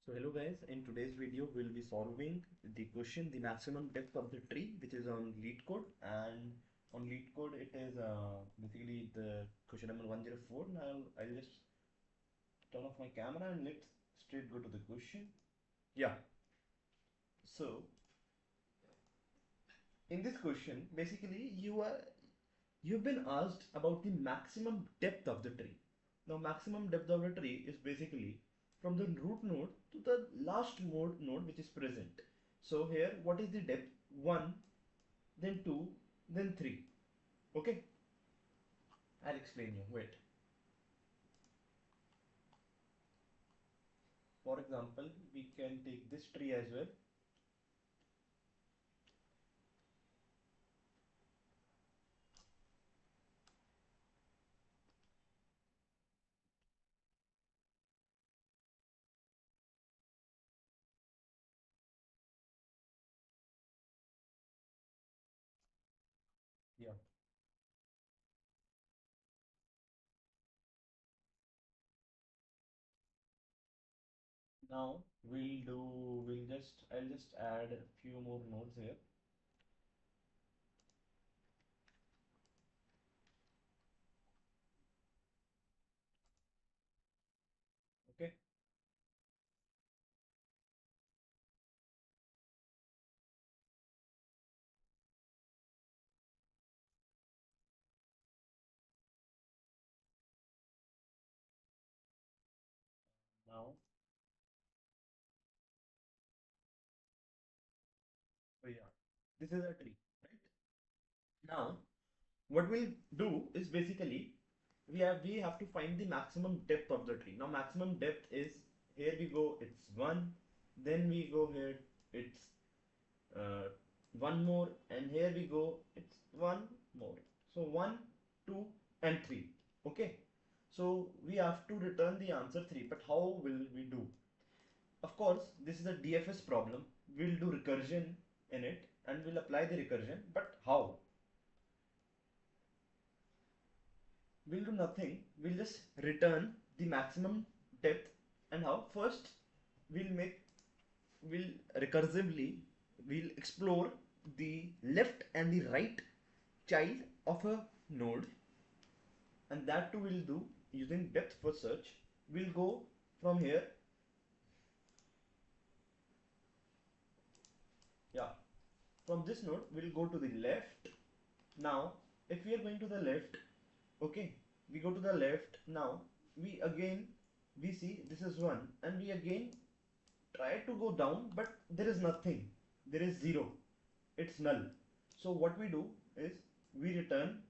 So hello guys, in today's video we'll be solving the question the maximum depth of the tree, which is on leetcode. And on leetcode it is basically the question number 104. Now I'll just turn off my camera and let's straight go to the question. Yeah, so in this question basically you've been asked about the maximum depth of the tree. Now maximum depth of the tree is basically from the root node to the last node which is present. So here what is the depth? 1, then 2, then 3. Okay, I'll explain you. Wait. For example, we can take this tree as well. Yeah. Now I'll just add a few more nodes here. Okay. Now, so yeah, this is a tree, right? Now, what we'll do is basically we have to find the maximum depth of the tree. Now maximum depth is, here we go, it's 1, then we go here, it's uh, 1 more, and here we go, it's 1 more. So 1, 2 and 3. Okay, so we have to return the answer 3, but how will we do? Of course this is a DFS problem. We'll do recursion in it and we'll apply the recursion, but how? We'll do nothing. We'll just return the maximum depth. And how? First, we'll make, we'll recursively, we'll explore the left and the right child of a node, and that too we'll do using depth first search. We'll go from here. Yeah, from this node, we'll go to the left. Now, if we are going to the left, okay, we go to the left. Now, we see this is 1, and we again try to go down, but there is nothing, there is 0, it's null. So what we do is we return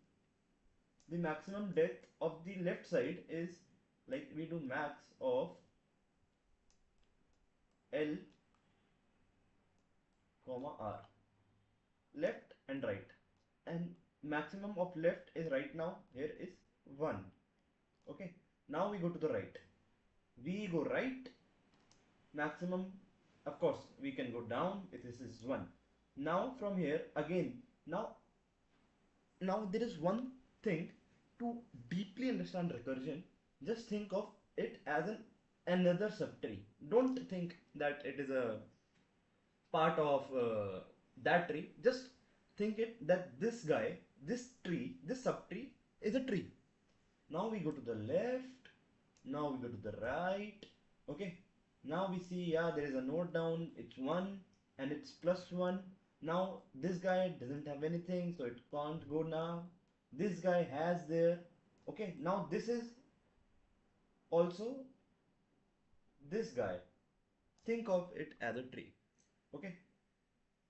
the maximum depth of the left side is, like, we do max of L comma R, left and right, and maximum of left is right now here is 1. Okay, now we go to the right, we go right, maximum, of course we can go down if this is 1. Now from here again, now there is one thing to deeply understand recursion. Just think of it as another subtree. Don't think that it is a part of that tree. Just think it that this guy, this tree, this subtree is a tree. Now we go to the left, now we go to the right. Okay, now we see, yeah, there is a node down, it's 1 and it's +1. Now this guy doesn't have anything, so it can't go now. This guy has there. Okay, now this is also this guy. Think of it as a tree. Okay,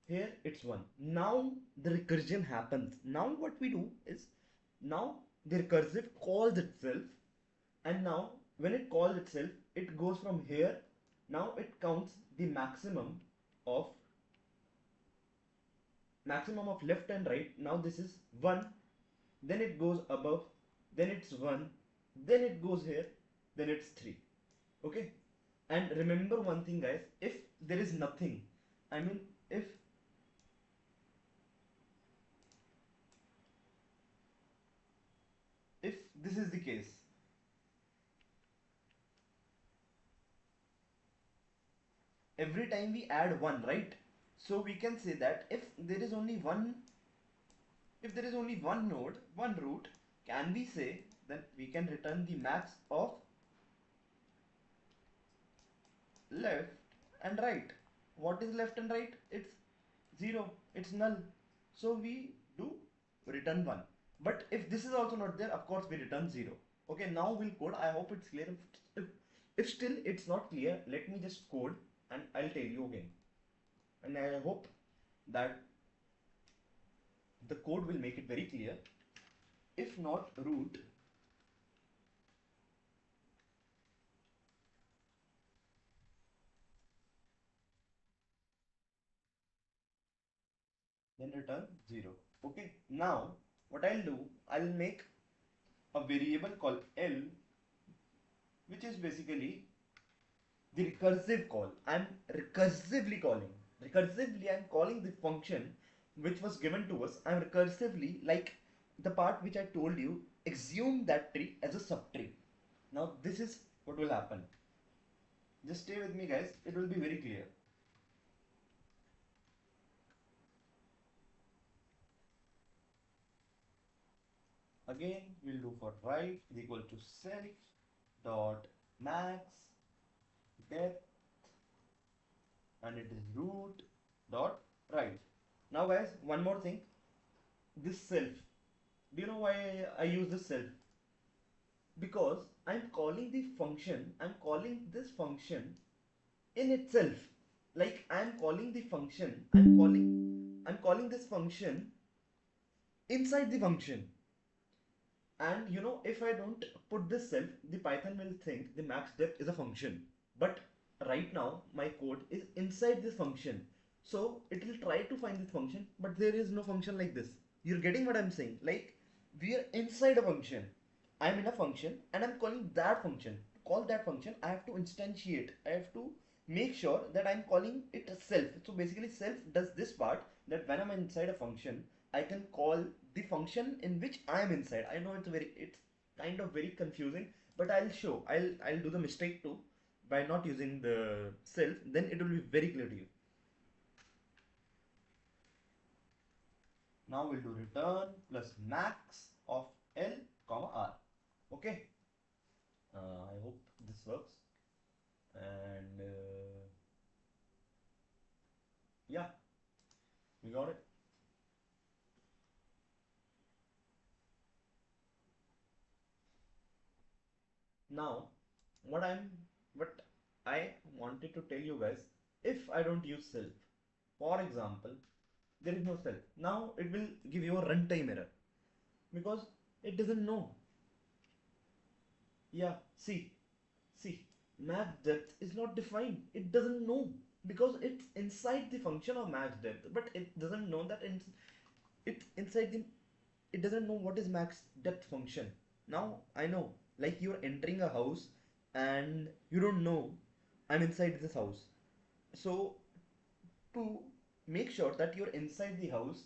here it's 1. Now the recursion happens. Now what we do is, now the recursive calls itself, and now when it calls itself, it goes from here. Now it counts the maximum of left and right. Now this is 1, then it goes above, then it's 1, then it goes here, then it's 3. Okay, and remember one thing guys, if there is nothing, I mean if this is the case, every time we add 1, right? So we can say that if there is only one node, one root, can we say that we can return the max of left and right? What is left and right? It's 0, it's null. So we do return 1. But if this is also not there, of course we return 0. Okay, now we'll code. I hope it's clear. If still it's not clear, let me just code and I'll tell you again. And I hope that the code will make it very clear. If not root, then return 0. Okay, now what I'll do, I'll make a variable called L, which is basically the recursive call. I'm recursively calling. Recursively, I'm calling the function which was given to us. I'm recursively, like the part which I told you, assume that tree as a subtree. Now this is what will happen. Just stay with me, guys. It will be very clear. Again, we'll do for right is equal to self dot max depth, and it is root dot right. Now guys, one more thing. This self, do you know why I use this self? Because I'm calling the function, I'm calling this function in itself. Like I'm calling the function, I'm calling this function inside the function. And you know, if I don't put this self, the Python will think the max depth is a function. But right now, my code is inside this function. So it will try to find this function, but there is no function like this. You're getting what I'm saying? Like we are inside a function. I'm in a function and I'm calling that function. To call that function, I have to instantiate. I have to make sure that I'm calling it self. So basically self does this part, that when I'm inside a function, I can call the function in which I am inside. I know it's kind of very confusing, but I'll do the mistake too by not using the self, then it will be very clear to you. Now we'll do return plus max of L comma R. Okay. I hope this works. And yeah, we got it. Now, what I wanted to tell you guys, if I don't use self, for example, there is no self. Now it will give you a runtime error because it doesn't know. Yeah, see, max depth is not defined. It doesn't know because it's inside the function of max depth, but it doesn't know that it's inside the. It doesn't know what is max depth function. Now I know, like you're entering a house and you don't know I'm inside this house. So to make sure that you're inside the house,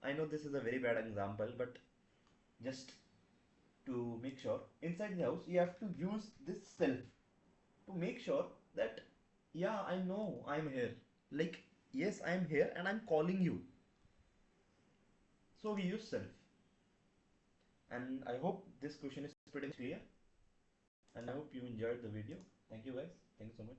I know this is a very bad example, but just to make sure inside the house, you have to use this self to make sure that yeah, I know I'm here. Like yes, I'm here and I'm calling you. So we use self. And I hope this question is pretty clear. And I hope you enjoyed the video. Thank you guys. Thank you so much.